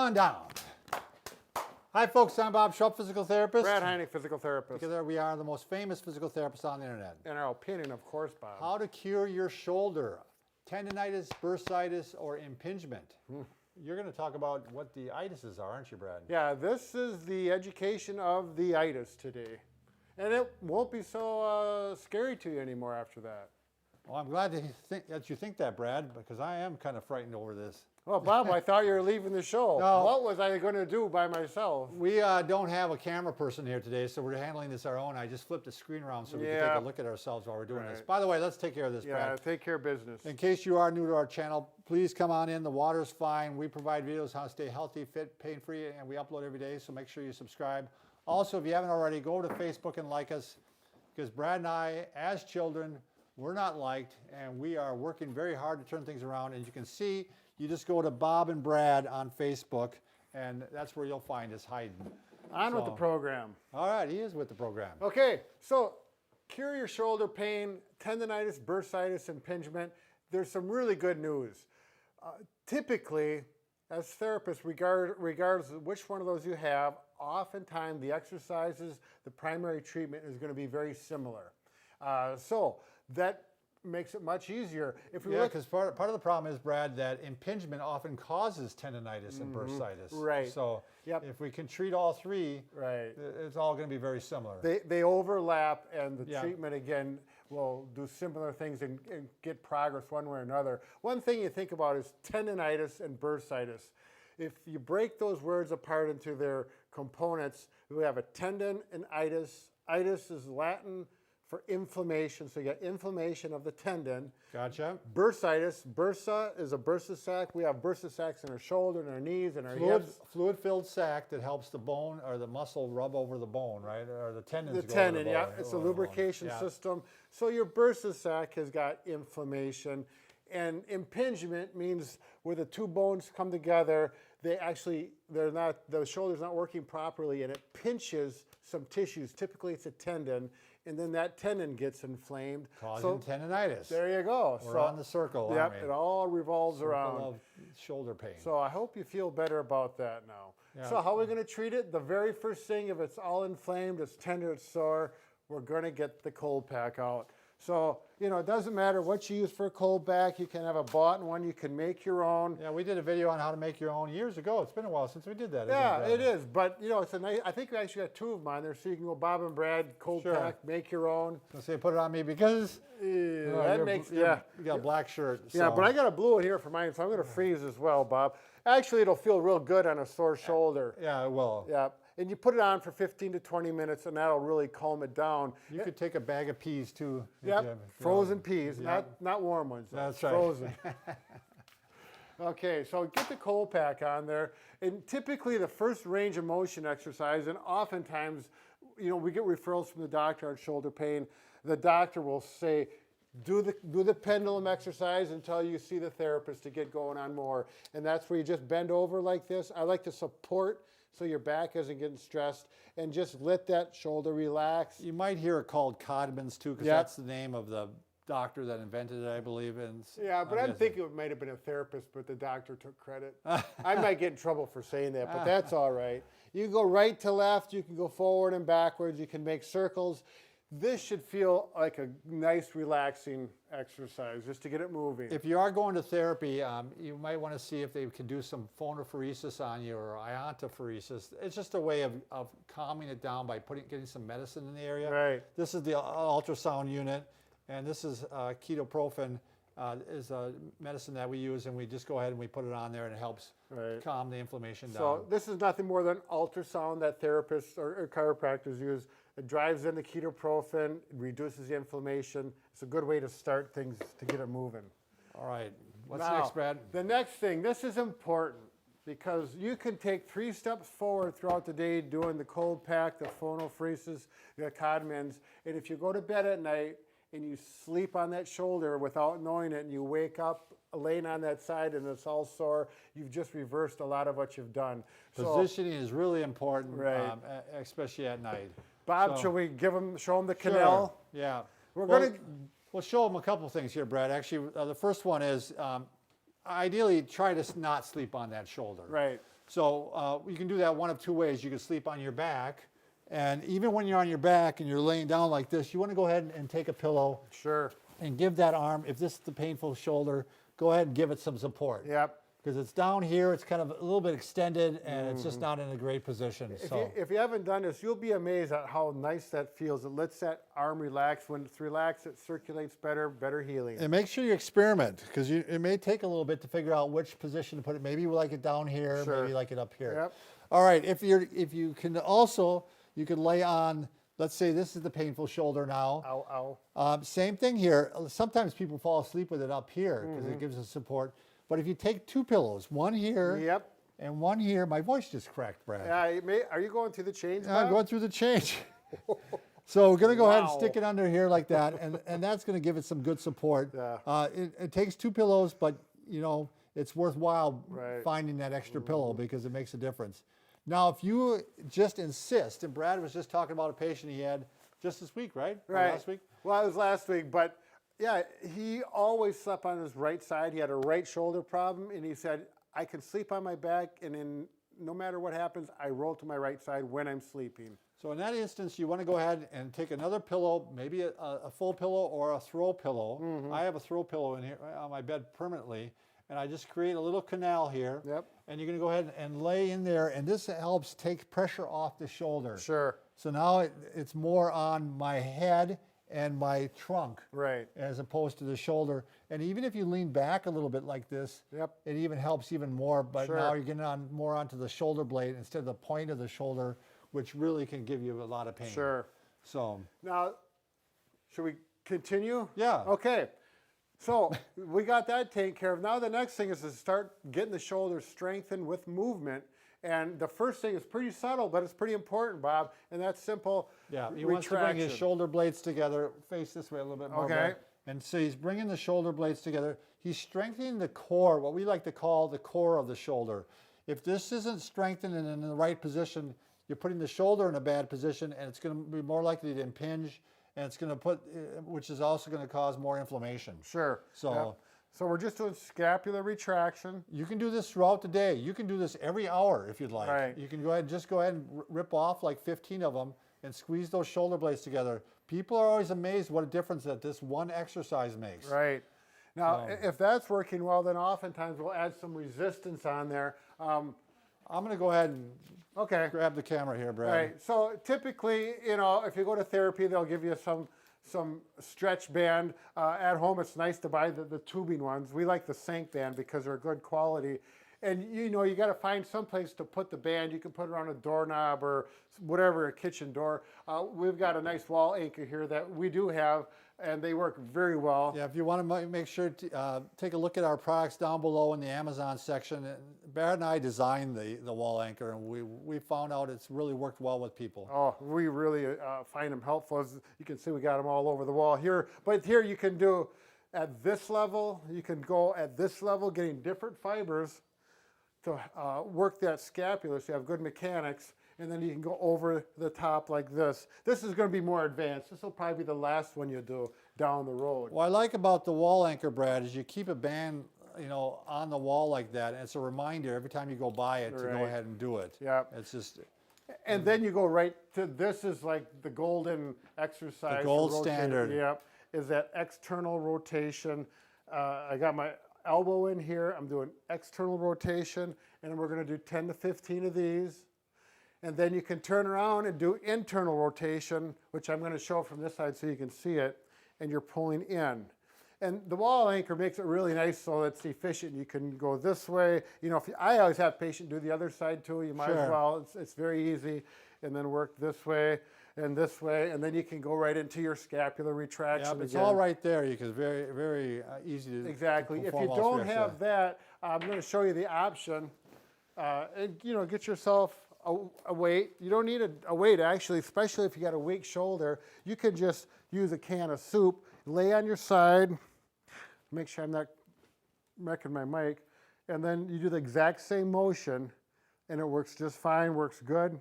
on down. Hi folks, I'm Bob Schrupp, physical therapist. Brad Heineck, physical therapist. Together we are the most famous physical therapists on the internet. In our opinion, of course, Bob. How to cure your shoulder, tendinitis, bursitis, or impingement. You're going to talk about what the itises are, aren't you, Brad? Yeah, this is the education of the itis today. And it won't be so scary to you anymore after that. Well, I'm glad that you think that, Brad, because I am kind of frightened over this. Well, Bob, I thought you were leaving the show. No. What was I going to do by myself? We don't have a camera person here today, so we're handling this our own. I just flipped the screen around so we can take a look at ourselves while we're doing this. By the way, let's take care of this, Brad. Yeah, take care of business. In case you are new to our channel, please come on in. The water's fine. We provide videos on how to stay healthy, fit, pain-free, and we upload every day, so make sure you subscribe. Also, if you haven't already, go to Facebook and like us, because Brad and I, as children, we're not liked, and we are working very hard to turn things around. And you can see, you just go to Bob and Brad on Facebook, and that's where you'll find us hiding. On with the program. All right, he is with the program. Okay, so cure your shoulder pain, tendinitis, bursitis, impingement. There's some really good news. Typically, as therapists, regardless of which one of those you have, oftentimes the exercises, the primary treatment is going to be very similar. So that makes it much easier. If we because part of the problem is, Brad, that impingement often causes tendinitis and bursitis. Right. So if we can treat all three, it's all going to be very similar. They overlap, and the treatment, again, will do similar things and get progress one way or another. One thing you think about is tendinitis and bursitis. If you break those words apart into their components, we have a tendon and itis. Itis is Latin for inflammation, so you got inflammation of the tendon. Gotcha. Bursitis, bursa is a bursa sac. We have bursa sacs in our shoulder and our knees and our hips. Fluid-filled sac that helps the bone or the muscle rub over the bone, right? Or the tendons The go tendon, over the bone. it's a lubrication system. So your bursa sac has got inflammation. And impingement means where the two bones come together, the shoulder's not working properly, and it pinches some tissues. Typically it's a tendon, and then that tendon gets inflamed. Causing tendinitis. There you go. We're on the circle, aren't we? It all revolves around. Of shoulder pain. So I hope you feel better about that now. Yeah. So how are we going to treat it? The very first thing, if it's all inflamed, it's tender, it's sore, we're going to get the cold pack out. So, it doesn't matter what you use for a cold pack. You can have a bought one. You can make your own. Yeah, we did a video on how to make your own years ago. It's been a while since we did that. Yeah, it is. But, it's a nice, I think we actually got two of mine there, so you can go Bob and Brad, cold pack, make your own. So say put it on me because that makes, you got a black shirt. So. Yeah, but I got a blue one here for mine, so I'm going to freeze as well, Bob. Actually, it'll feel real good on a sore shoulder. Yeah, it will. Yeah. And you put it on for 15 to 20 minutes, and that'll really calm it down. You could take a bag of peas, too. Yep, frozen peas, not warm ones. That's right. Frozen. Okay, so get the cold pack on there. And typically the first range of motion exercise, and oftentimes, we get referrals from the doctor on shoulder pain. The doctor will say, do the pendulum exercise until you see the therapist to get going on more. And that's where you just bend over like this. I like to support so your back isn't getting stressed, and just let that shoulder relax. You might hear it called Codman's too, because that's the name of the doctor that invented it, I believe. And yeah, but I'm thinking it might have been a therapist, but the doctor took credit. I might get in trouble for saying that, but that's all right. You can go right to left, you can go forward and backwards, you can make circles. This should feel like a nice, relaxing exercise, just to get it moving. If you are going to therapy, you might want to see if they can do some phonophoresis on you or iontophoresis. It's just a way of calming it down by getting some medicine in the area. Right. This is the ultrasound unit, and this is ketoprofen. Is a medicine that we use, and we just go ahead and we put it on there, and it helps calm the inflammation down. So this is nothing more than ultrasound that therapists or chiropractors use. It drives in the ketoprofen, it reduces the inflammation. It's a good way to start things to get it moving. All right. What's Now, next, Brad? The next thing, this is important because you can take 3 steps forward throughout the day doing the cold pack, the phonophoresis, the Codmans, and if you go to bed at night and you sleep on that shoulder without knowing it, and you wake up laying on that side and it's all sore, you've just reversed a lot of what you've done. Positioning is really important, especially at night. Bob, shall we show them the canal? Sure. Yeah. We'll show them a couple things here, Brad. Actually, the first one is ideally try to not sleep on that shoulder. Right. So you can do that one of two ways. You can sleep on your back, and even when you're on your back and you're laying down like this, you want to go ahead and take a pillow Sure. and give that arm, if this is the painful shoulder, go ahead and give it some support. Yep. Because it's down here, it's kind of a little bit extended, and it's just not in a great position. If you haven't done this, you'll be amazed at how nice that feels. It lets that arm relax. When it's relaxed, it circulates better healing. And make sure you experiment, because it may take a little bit to figure out which position to put it. Maybe you like it down here, Sure. maybe you like it up here. Yep. All right, if you can also, you can lay on, let's say this is the painful shoulder now. Ow, ow. Same thing here. Sometimes people fall asleep with it up here because it gives us support. But if you take two pillows, one here Yep. and one here, my voice just cracked, Brad. Yeah, are you going through the change? I'm Bob? going through the change. So we're going to go ahead and Wow. stick it under here like that, and that's going to give it some good support. Yeah. It takes two pillows, but it's worthwhile Right. finding that extra pillow because it makes a difference. Now, if you just insist, and Brad was just talking about a patient he had just this week, right? Or Right. last week? Well, it was last week, but yeah, he always slept on his right side. He had a right shoulder problem, and he said, I can sleep on my back, and no matter what happens, I roll to my right side when I'm sleeping. So in that instance, you want to go ahead and take another pillow, maybe a full pillow or a throw pillow. I have a throw pillow in here on my bed permanently, and I just create a little canal here. Yep. And you're going to go ahead and lay in there, and this helps take pressure off the shoulder. Sure. So now it's more on my head and my trunk, Right. as opposed to the shoulder. And even if you lean back a little bit like this, Yep. it even helps even more. But Sure. now you're getting more onto the shoulder blade instead of the point of the shoulder, which really can give you a lot of pain. Sure. So, Now, should we continue? yeah. Okay. So we got that taken care of. Now the next thing is to start getting the shoulders strengthened with movement. And the first thing is pretty subtle, but it's pretty important, Bob. And that's simple. Yeah, he wants to bring his retraction. shoulder blades together. Face this way a little bit more. Okay. Brad. And so he's bringing the shoulder blades together. He's strengthening the core, what we like to call the core of the shoulder. If this isn't strengthened and in the right position, you're putting the shoulder in a bad position, and it's going to be more likely to impinge, and it's going to which is also going to cause more inflammation. Sure. So. Yep. So we're just doing scapular retraction. You can do this throughout the day. You can do this every hour if you'd like. Right. You can go ahead and rip off like 15 of them and squeeze those shoulder blades together. People are always amazed what a difference that this one exercise makes. Right. Now, if that's working well, then oftentimes we'll add some resistance on there. I'm going to go ahead and Okay. grab the camera here, Brad. Right. So typically, if you go to therapy, they'll give you some stretch band. At home, it's nice to buy the tubing ones. We like the Sank band because they're good quality. And you got to find some place to put the band. You can put it on a doorknob or whatever, a kitchen door. We've got a nice wall anchor here that we do have, and they work very well. Yeah, if you want to make sure to take a look at our products down below in the Amazon section. Brad and I designed the wall anchor, and we found out it's really worked well with people. Oh, we really find them helpful. As you can see, we got them all over the wall here. But here you can do at this level, you can go at this level, getting different fibers to work that scapula so you have good mechanics. And then you can go over the top like this. This is going to be more advanced. This will probably be the last one you do down the road. What I like about the wall anchor, Brad, is you keep a band on the wall like that, and it's a reminder every time you go by it to go Right. ahead and do it. Yeah. It's just And then you go right to this is like the golden exercise. The for gold rotating. standard. Yep. Is that external rotation. I got my elbow in here. I'm doing external rotation, and we're going to do 10 to 15 of these. And then you can turn around and do internal rotation, which I'm going to show from this side so you can see it, and you're pulling in. And the wall anchor makes it really nice so it's efficient. You can go this way. I always have patient do the other side too. You might as Sure. well. It's very easy. And then work this way, and then you can go right into your scapular retraction Yep, it's again. all right there. You can very, very easy to Exactly. If perform you all don't three have that, I'm going to show you the option. Get yourself a weight. You don't need a weight actually, especially if you got a weak shoulder. You can just use a can of soup, lay on your side. Make sure I'm not wrecking my mic, and then you do the exact same motion, and it works just fine. Works good.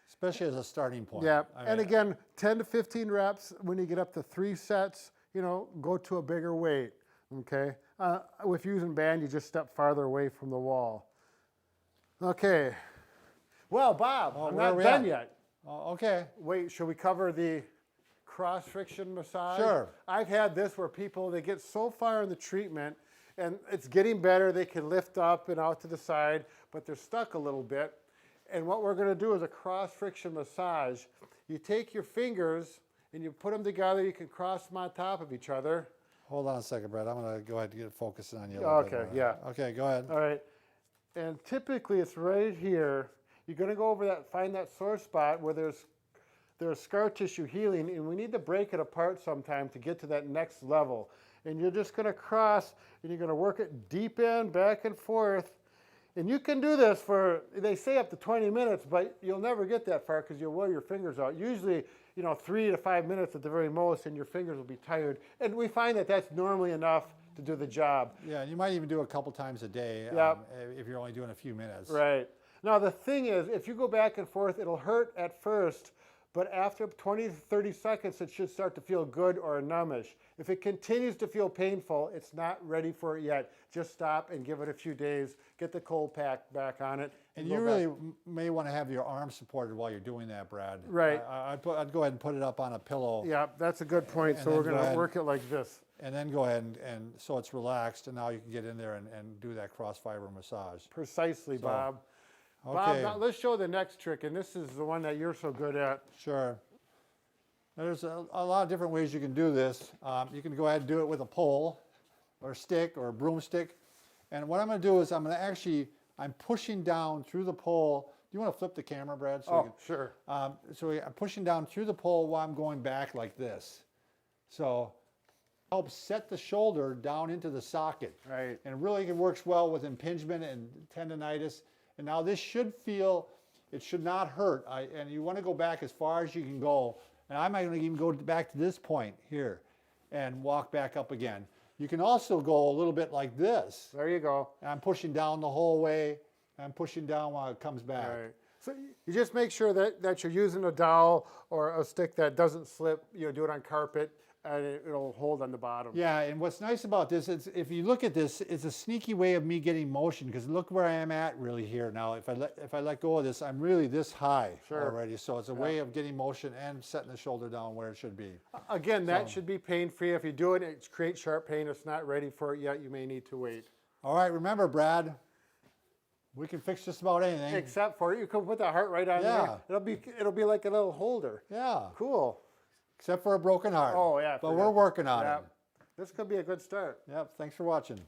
especially as a starting point. Yeah, I and mean, again, 10 to 15 reps. When you get up to 3 sets, go to a bigger weight, okay? If you're using band, you just step farther away from the wall. Okay. Well, Bob, Oh, I'm where are not we done at? yet. Oh, okay. Wait, should we cover the cross-friction massage? Sure. I've had this where people, they get so far in the treatment and it's getting better. They can lift up and out to the side, but they're stuck a little bit. And what we're going to do is a cross-friction massage. You take your fingers and you put them together. You can cross them on top of each other. Hold on a second, Brad. I'm going to go ahead and get focusing on you a little bit. Okay, yeah. Okay, go ahead. All right. And typically it's right here. You're going to go over that, find that sore spot where there's scar tissue healing, and we need to break it apart sometime to get to that next level. And you're just going to cross, and you're going to work it deep in, back and forth. And you can do this for, they say up to 20 minutes, but you'll never get that far because you'll wear your fingers out. Usually, 3 to 5 minutes at the very most, and your fingers will be tired. And we find that that's normally enough to do the job. Yeah, and you might even do it a couple times a day Yep. if you're only doing a few minutes. Right. Now the thing is, if you go back and forth, it'll hurt at first, but after 20 to 30 seconds, it should start to feel good or numbish. If it continues to feel painful, it's not ready for it yet. Just stop and give it a few days. Get the cold pack back on it. And you really may want to have your arm supported while you're doing that, Brad. Right. I'd go ahead and put it up on a pillow. Yeah, that's a good point. So then we're go going to ahead. work it like this. And then go ahead and so it's relaxed, and now you can get in there and do that cross fiber massage. Precisely, Bob. Okay. Bob, now let's show the next trick, and this is the one that you're so good at. Sure. There's a lot of different ways you can do this. You can go ahead and do it with a pole or a stick or a broomstick. And what I'm going to do is I'm pushing down through the pole. Do you want to flip the camera, Brad? Sure. So I'm pushing down through the pole while I'm going back like this. So helps set the shoulder down into the socket. Right. And it really works well with impingement and tendonitis. And now this should feel, it should not hurt. And you want to go back as far as you can go. And I might even go back to this point here and walk back up again. You can also go a little bit like this. There you go. And I'm pushing down the whole way. I'm pushing down while it comes back. Right. So you just make sure that you're using a dowel or a stick that doesn't slip. Do it on carpet, and it'll hold on the bottom. Yeah, and what's nice about this is if you look at this, it's a sneaky way of me getting motion, because look where I am at really here now. If I let go of this, I'm really this high already. So it's a way of getting motion and setting the shoulder down where it should be. Again, that should be pain-free. If you do it, it creates sharp pain. It's not ready for it yet. You may need to wait. All right, remember, Brad, we can fix just about anything. Except for you can put the heart right on there. It'll be like a little holder. Yeah. Cool. Except for a broken heart. Oh yeah. But we're working on it. This could be a good start. Yep. Thanks for watching.